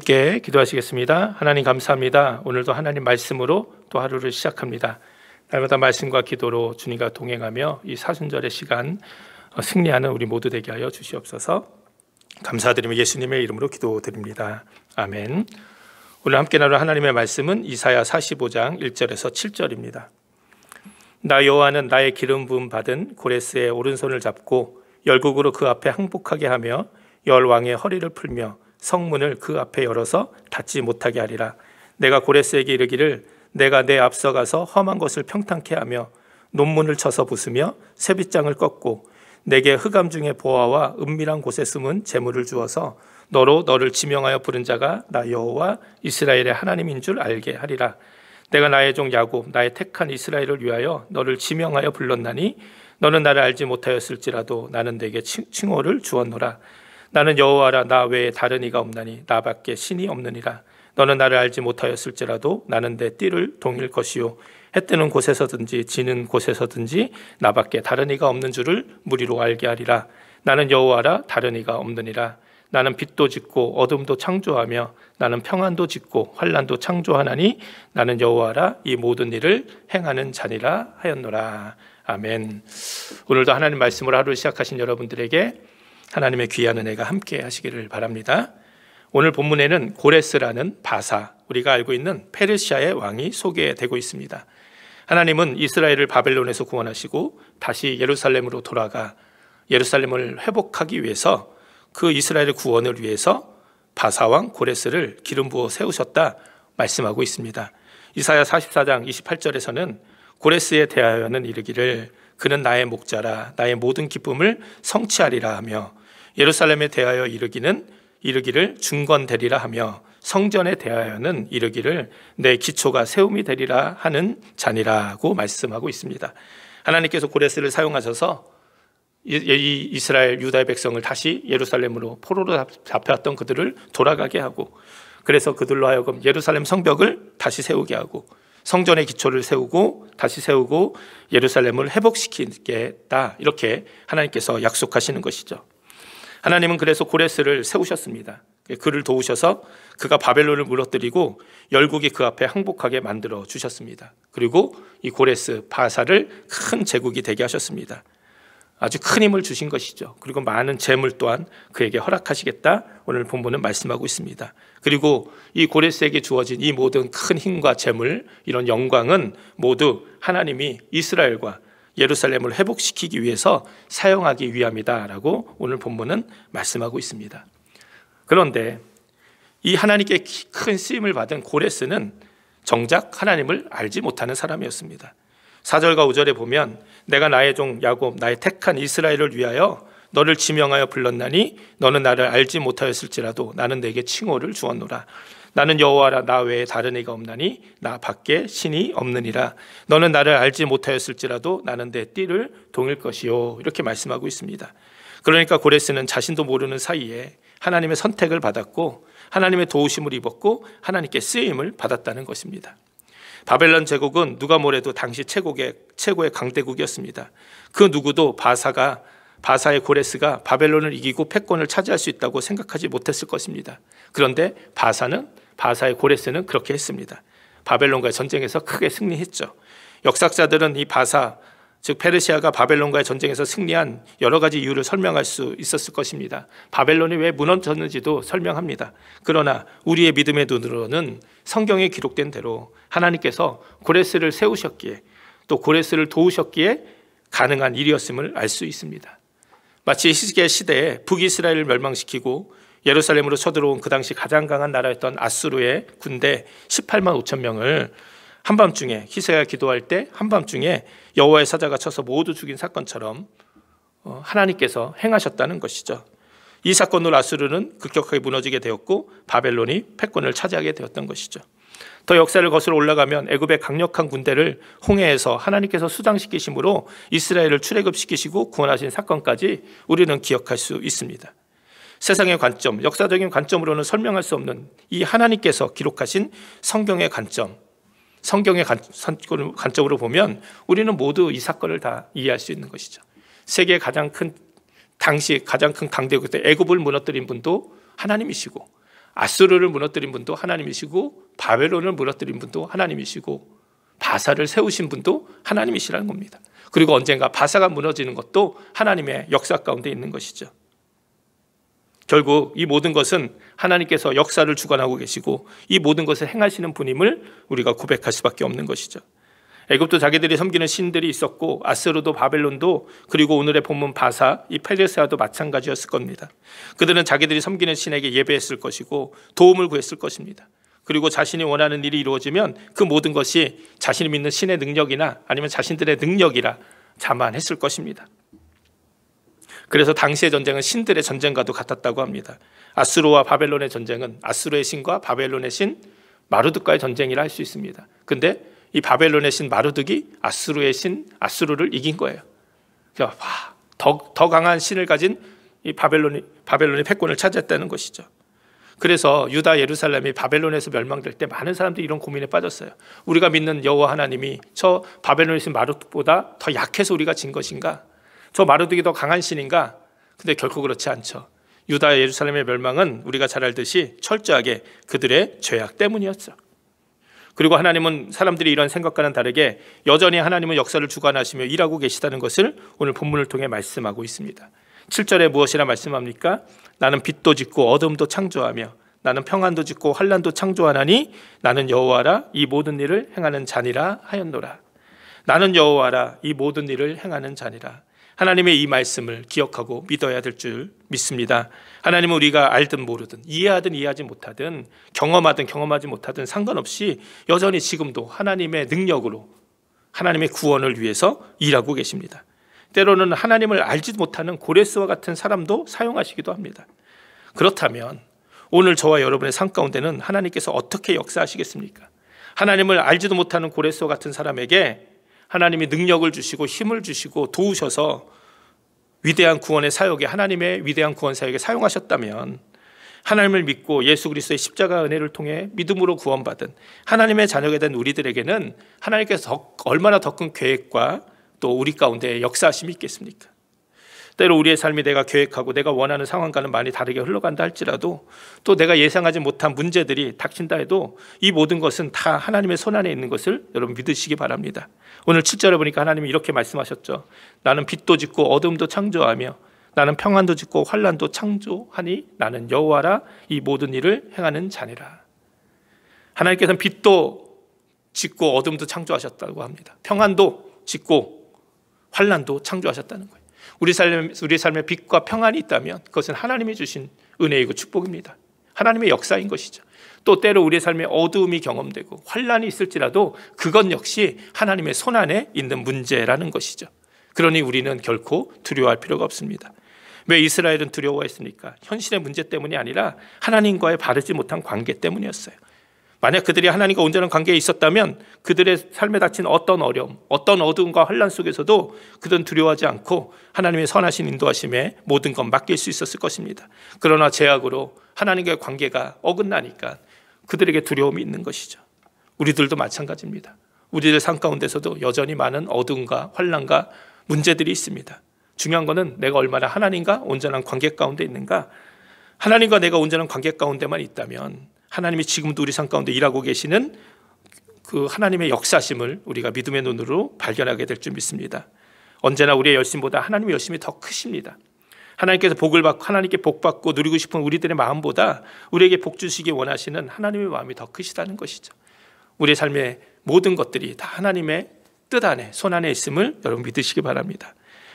함께 기도하시겠습니다. 하나님 감사합니다. 오늘도 하나님 말씀으로 또 하루를 시작합니다. 날마다 말씀과 기도로 주님과 동행하며 이 사순절의 시간 승리하는 우리 모두 되게 하여 주시옵소서. 감사드리며 예수님의 이름으로 기도드립니다. 아멘. 오늘 함께 나눌 하나님의 말씀은 이사야 45장 1절에서 7절입니다. 나 여호와는 나의 기름 부음 받은 고레스의 오른손을 잡고 열국으로 그 앞에 항복하게 하며 열 왕의 허리를 풀며 성문을 그 앞에 열어서 닫지 못하게 하리라. 내가 고레스에게 이르기를 내가 내 앞서가서 험한 것을 평탄케 하며 논문을 쳐서 부수며 쇠빗장을 꺾고 내게 흑암 중에 보화와 은밀한 곳에 숨은 재물을 주어서 너로 너를 지명하여 부른 자가 나 여호와 이스라엘의 하나님인 줄 알게 하리라. 내가 나의 종 야곱 나의 택한 이스라엘을 위하여 너를 지명하여 불렀나니 너는 나를 알지 못하였을지라도 나는 내게 칭호를 주었노라. 나는 여호와라. 나 외에 다른 이가 없나니 나밖에 신이 없느니라. 너는 나를 알지 못하였을지라도 나는 내 띠를 동일 것이요 해 뜨는 곳에서든지 지는 곳에서든지 나밖에 다른 이가 없는 줄을 무리로 알게 하리라. 나는 여호와라. 다른 이가 없느니라. 나는 빛도 짓고 어둠도 창조하며 나는 평안도 짓고 환난도 창조하나니 나는 여호와라. 이 모든 일을 행하는 자니라 하였노라. 아멘. 오늘도 하나님 말씀으로 하루 시작하신 여러분들에게 하나님의 귀한 은혜가 함께 하시기를 바랍니다. 오늘 본문에는 고레스라는 바사, 우리가 알고 있는 페르시아의 왕이 소개되고 있습니다. 하나님은 이스라엘을 바벨론에서 구원하시고 다시 예루살렘으로 돌아가 예루살렘을 회복하기 위해서 그 이스라엘의 구원을 위해서 바사왕 고레스를 기름 부어 세우셨다 말씀하고 있습니다. 이사야 44장 28절에서는 고레스에 대하여는 이르기를 그는 나의 목자라 나의 모든 기쁨을 성취하리라 하며 예루살렘에 대하여 이르기를 중건되리라 하며 성전에 대하여는 이르기를 내 기초가 세움이 되리라 하는 자니라고 말씀하고 있습니다. 하나님께서 고레스를 사용하셔서 이 이스라엘 유다의 백성을 다시 예루살렘으로 포로로 잡혀왔던 그들을 돌아가게 하고 그래서 그들로 하여금 예루살렘 성벽을 다시 세우게 하고 성전의 기초를 세우고 다시 세우고 예루살렘을 회복시키겠다 이렇게 하나님께서 약속하시는 것이죠. 하나님은 그래서 고레스를 세우셨습니다. 그를 도우셔서 그가 바벨론을 무너뜨리고 열국이 그 앞에 항복하게 만들어 주셨습니다. 그리고 이 고레스 바사를 큰 제국이 되게 하셨습니다. 아주 큰 힘을 주신 것이죠. 그리고 많은 재물 또한 그에게 허락하시겠다 오늘 본문은 말씀하고 있습니다. 그리고 이 고레스에게 주어진 이 모든 큰 힘과 재물 이런 영광은 모두 하나님이 이스라엘과 예루살렘을 회복시키기 위해서 사용하기 위함이다라고 오늘 본문은 말씀하고 있습니다. 그런데 이 하나님께 큰 쓰임을 받은 고레스는 정작 하나님을 알지 못하는 사람이었습니다. 4절과 5절에 보면 내가 나의 종 야곱 나의 택한 이스라엘을 위하여 너를 지명하여 불렀나니 너는 나를 알지 못하였을지라도 나는 내게 칭호를 주었노라. 나는 여호와라. 나 외에 다른 이가 없나니 나 밖에 신이 없느니라. 너는 나를 알지 못하였을지라도 나는 내 띠를 동일 것이요 이렇게 말씀하고 있습니다. 그러니까 고레스는 자신도 모르는 사이에 하나님의 선택을 받았고 하나님의 도우심을 입었고 하나님께 쓰임을 받았다는 것입니다. 바벨론 제국은 누가 뭐래도 당시 최고의 강대국이었습니다. 그 누구도 바사의 고레스가 바벨론을 이기고 패권을 차지할 수 있다고 생각하지 못했을 것입니다. 그런데 바사의 고레스는 그렇게 했습니다. 바벨론과의 전쟁에서 크게 승리했죠. 역사학자들은 이 바사, 즉 페르시아가 바벨론과의 전쟁에서 승리한 여러 가지 이유를 설명할 수 있었을 것입니다. 바벨론이 왜 무너졌는지도 설명합니다. 그러나 우리의 믿음의 눈으로는 성경에 기록된 대로 하나님께서 고레스를 세우셨기에 또 고레스를 도우셨기에 가능한 일이었음을 알 수 있습니다. 마치 히스기야 시대에 북이스라엘을 멸망시키고 예루살렘으로 쳐들어온 그 당시 가장 강한 나라였던 아수르의 군대 18만 5천 명을 한밤중에 히스기야가 기도할 때 한밤중에 여호와의 사자가 쳐서 모두 죽인 사건처럼 하나님께서 행하셨다는 것이죠. 이 사건으로 아수르는 급격하게 무너지게 되었고 바벨론이 패권을 차지하게 되었던 것이죠. 더 역사를 거슬러 올라가면 애굽의 강력한 군대를 홍해에서 하나님께서 수장시키심으로 이스라엘을 출애굽시키시고 구원하신 사건까지 우리는 기억할 수 있습니다. 세상의 관점, 역사적인 관점으로는 설명할 수 없는 이 하나님께서 기록하신 성경의 관점, 성경의 관점으로 보면 우리는 모두 이 사건을 다 이해할 수 있는 것이죠. 세계 당시 가장 큰 강대국 때 애굽을 무너뜨린 분도 하나님이시고 아수르를 무너뜨린 분도 하나님이시고 바벨론을 무너뜨린 분도 하나님이시고 바사를 세우신 분도 하나님이시라는 겁니다. 그리고 언젠가 바사가 무너지는 것도 하나님의 역사 가운데 있는 것이죠. 결국 이 모든 것은 하나님께서 역사를 주관하고 계시고 이 모든 것을 행하시는 분임을 우리가 고백할 수밖에 없는 것이죠. 애굽도 자기들이 섬기는 신들이 있었고 아스르도 바벨론도 그리고 오늘의 본문 바사, 이 페르시아도 마찬가지였을 겁니다. 그들은 자기들이 섬기는 신에게 예배했을 것이고 도움을 구했을 것입니다. 그리고 자신이 원하는 일이 이루어지면 그 모든 것이 자신이 믿는 신의 능력이나 아니면 자신들의 능력이라 자만했을 것입니다. 그래서 당시의 전쟁은 신들의 전쟁과도 같았다고 합니다. 아수르와 바벨론의 전쟁은 아수르의 신과 바벨론의 신 마르둑과의 전쟁이라 할 수 있습니다. 근데 이 바벨론의 신 마르둑이 아수르의 신 아수르를 이긴 거예요. 더 강한 신을 가진 이 바벨론이 패권을 차지했다는 것이죠. 그래서 유다 예루살렘이 바벨론에서 멸망될 때 많은 사람들이 이런 고민에 빠졌어요. 우리가 믿는 여호와 하나님이 저 바벨론의 신 마르둑보다 더 약해서 우리가 진 것인가? 저 마르둑이 더 강한 신인가? 근데 결코 그렇지 않죠. 유다 예루살렘의 멸망은 우리가 잘 알듯이 철저하게 그들의 죄악 때문이었죠. 그리고 하나님은 사람들이 이런 생각과는 다르게 여전히 하나님은 역사를 주관하시며 일하고 계시다는 것을 오늘 본문을 통해 말씀하고 있습니다. 7절에 무엇이라 말씀합니까? 나는 빛도 짓고 어둠도 창조하며 나는 평안도 짓고 환난도 창조하나니 나는 여호와라 이 모든 일을 행하는 자니라 하였노라. 나는 여호와라 이 모든 일을 행하는 자니라. 하나님의 이 말씀을 기억하고 믿어야 될 줄 믿습니다. 하나님은 우리가 알든 모르든 이해하든 이해하지 못하든 경험하든 경험하지 못하든 상관없이 여전히 지금도 하나님의 능력으로 하나님의 구원을 위해서 일하고 계십니다. 때로는 하나님을 알지 못하는 고레스와 같은 사람도 사용하시기도 합니다. 그렇다면 오늘 저와 여러분의 삶 가운데는 하나님께서 어떻게 역사하시겠습니까? 하나님을 알지도 못하는 고레스와 같은 사람에게 하나님이 능력을 주시고 힘을 주시고 도우셔서 위대한 구원의 사역에 하나님의 위대한 구원 사역에 사용하셨다면 하나님을 믿고 예수 그리스도의 십자가 은혜를 통해 믿음으로 구원받은 하나님의 자녀가 된 우리들에게는 하나님께서 얼마나 더 큰 계획과 또 우리 가운데 역사하심이 있겠습니까? 때로 우리의 삶이 내가 계획하고 내가 원하는 상황과는 많이 다르게 흘러간다 할지라도 또 내가 예상하지 못한 문제들이 닥친다 해도 이 모든 것은 다 하나님의 손안에 있는 것을 여러분 믿으시기 바랍니다. 오늘 7절에 보니까 하나님이 이렇게 말씀하셨죠. 나는 빛도 짓고 어둠도 창조하며 나는 평안도 짓고 환난도 창조하니 나는 여호와라 이 모든 일을 행하는 자니라. 하나님께서는 빛도 짓고 어둠도 창조하셨다고 합니다. 평안도 짓고 환난도 창조하셨다는 거예요. 우리 삶에 빛과 평안이 있다면 그것은 하나님이 주신 은혜이고 축복입니다. 하나님의 역사인 것이죠. 또 때로 우리의 삶에 어두움이 경험되고 환난이 있을지라도 그것 역시 하나님의 손안에 있는 문제라는 것이죠. 그러니 우리는 결코 두려워할 필요가 없습니다. 왜 이스라엘은 두려워했습니까? 현실의 문제 때문이 아니라 하나님과의 바르지 못한 관계 때문이었어요. 만약 그들이 하나님과 온전한 관계에 있었다면 그들의 삶에 닥친 어떤 어려움, 어떤 어두움과 환난 속에서도 그들은 두려워하지 않고 하나님의 선하신 인도하심에 모든 것 맡길 수 있었을 것입니다. 그러나 죄악으로 하나님과의 관계가 어긋나니까 그들에게 두려움이 있는 것이죠. 우리들도 마찬가지입니다. 우리들 삶 가운데서도 여전히 많은 어두움과 환난과 문제들이 있습니다. 중요한 것은 내가 얼마나 하나님과 온전한 관계 가운데 있는가. 하나님과 내가 온전한 관계 가운데만 있다면 하나님이 지금도 우리 삶 가운데 일하고 계시는 그 하나님의 역사심을 우리가 믿음의 눈으로 발견하게 될 줄 믿습니다. 언제나 우리의 열심보다 하나님의 열심이 더 크십니다. 하나님께서 복을 받고 하나님께 복 받고 누리고 싶은 우리들의 마음보다 우리에게 복 주시기 원하시는 하나님의 마음이 더 크시다는 것이죠. 우리의 삶의 모든 것들이 다 하나님의 뜻 안에 손 안에 있음을 여러분 믿으시기 바랍니다.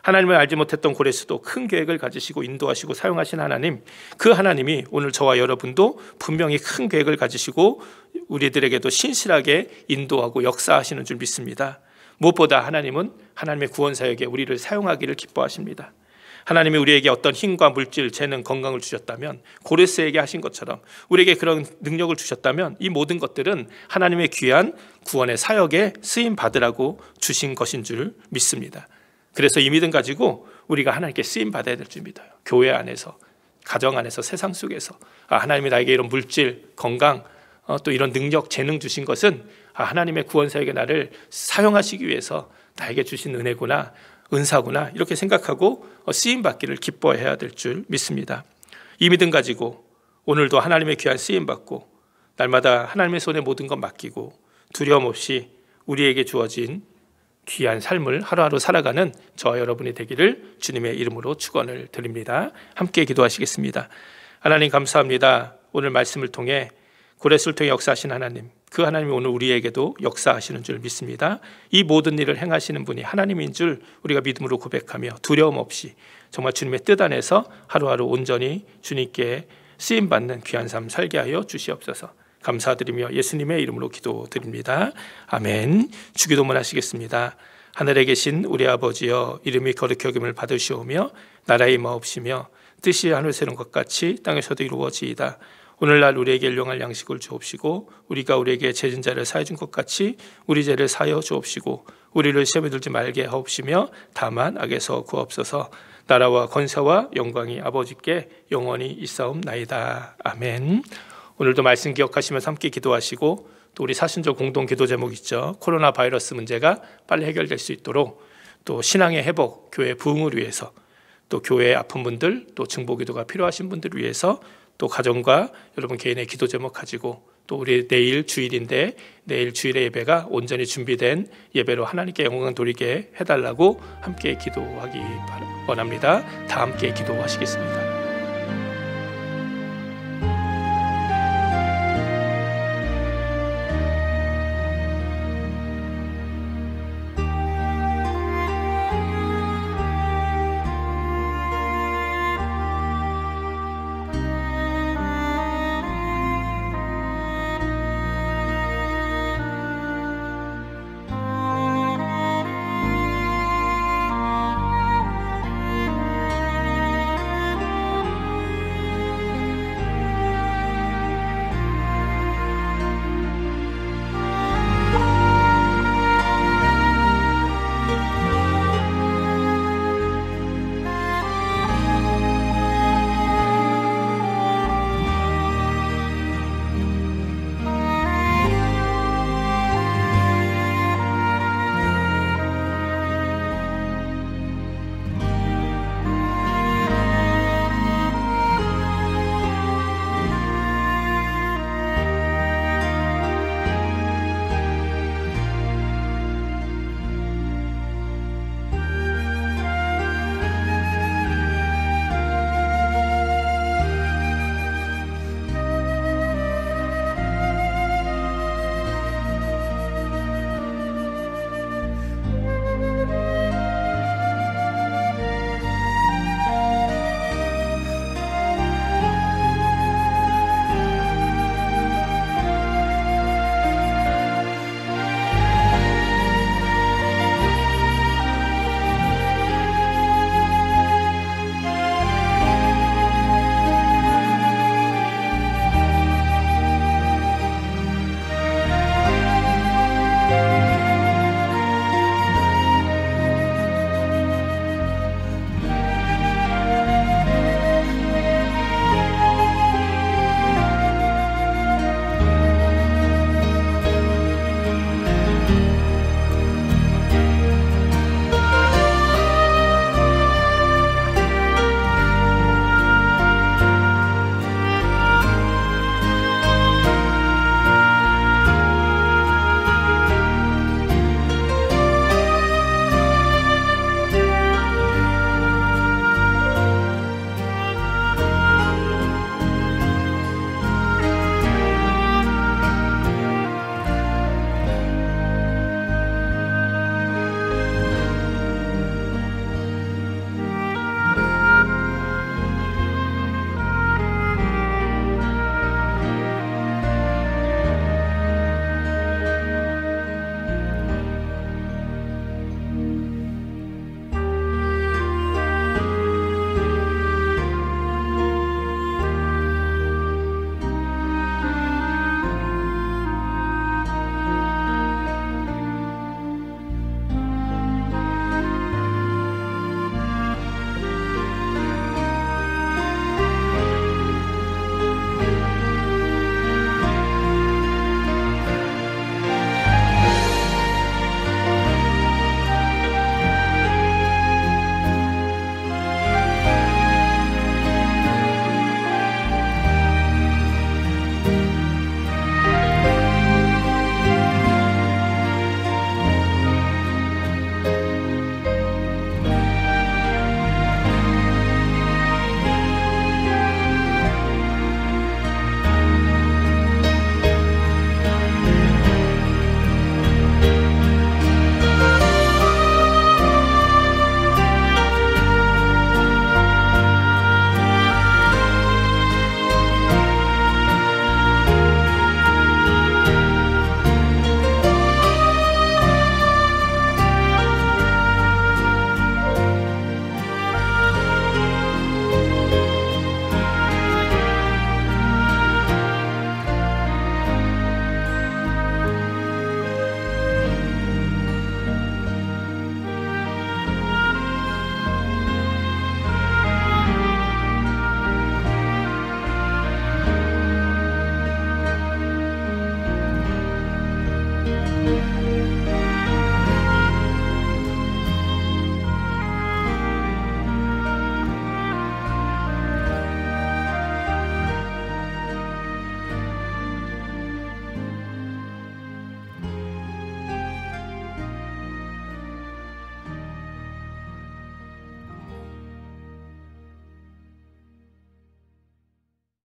하나님을 알지 못했던 고레스도 큰 계획을 가지시고 인도하시고 사용하신 하나님, 그 하나님이 오늘 저와 여러분도 분명히 큰 계획을 가지시고 우리들에게도 신실하게 인도하고 역사하시는 줄 믿습니다. 무엇보다 하나님은 하나님의 구원 사역에 우리를 사용하기를 기뻐하십니다. 하나님이 우리에게 어떤 힘과 물질, 재능, 건강을 주셨다면 고레스에게 하신 것처럼 우리에게 그런 능력을 주셨다면 이 모든 것들은 하나님의 귀한 구원의 사역에 쓰임 받으라고 주신 것인 줄 믿습니다. 그래서 이 믿음 가지고 우리가 하나님께 쓰임 받아야 될 줄 믿어요. 교회 안에서, 가정 안에서, 세상 속에서 하나님이 나에게 이런 물질, 건강, 또 이런 능력, 재능 주신 것은 하나님의 구원 사역에 나를 사용하시기 위해서 나에게 주신 은혜구나, 은사구나 이렇게 생각하고 쓰임 받기를 기뻐해야 될 줄 믿습니다. 이 믿음 가지고 오늘도 하나님의 귀한 쓰임 받고 날마다 하나님의 손에 모든 것 맡기고 두려움 없이 우리에게 주어진 귀한 삶을 하루하루 살아가는 저와 여러분이 되기를 주님의 이름으로 축원을 드립니다. 함께 기도하시겠습니다. 하나님 감사합니다. 오늘 말씀을 통해 고레스를 통해 역사하신 하나님, 그 하나님이 오늘 우리에게도 역사하시는 줄 믿습니다. 이 모든 일을 행하시는 분이 하나님인 줄 우리가 믿음으로 고백하며 두려움 없이 정말 주님의 뜻 안에서 하루하루 온전히 주님께 쓰임받는 귀한 삶 살게 하여 주시옵소서. 감사드리며 예수님의 이름으로 기도드립니다. 아멘. 주기도문 하시겠습니다. 하늘에 계신 우리 아버지여, 이름이 거룩히 여김을 받으시오며 나라의 임하옵시며 뜻이 하늘 새는 것 같이 땅에서도 이루어지이다. 오늘날 우리에게 일용할 양식을 주옵시고 우리가 우리에게 죄진 자를 사해 준 것 같이 우리 죄를 사하여 주옵시고 우리를 시험에 들지 말게 하옵시며 다만 악에서 구하옵소서. 나라와 권세와 영광이 아버지께 영원히 있사옵나이다. 아멘. 오늘도 말씀 기억하시면서 함께 기도하시고 또 우리 사순절 공동 기도 제목 있죠. 코로나 바이러스 문제가 빨리 해결될 수 있도록 또 신앙의 회복, 교회 부흥을 위해서 또 교회에 아픈 분들 또 증보기도가 필요하신 분들을 위해서 또 가정과 여러분 개인의 기도 제목 가지고 또 우리 내일 주일인데 내일 주일의 예배가 온전히 준비된 예배로 하나님께 영광 돌리게 해달라고 함께 기도하기 원합니다. 다 함께 기도하시겠습니다.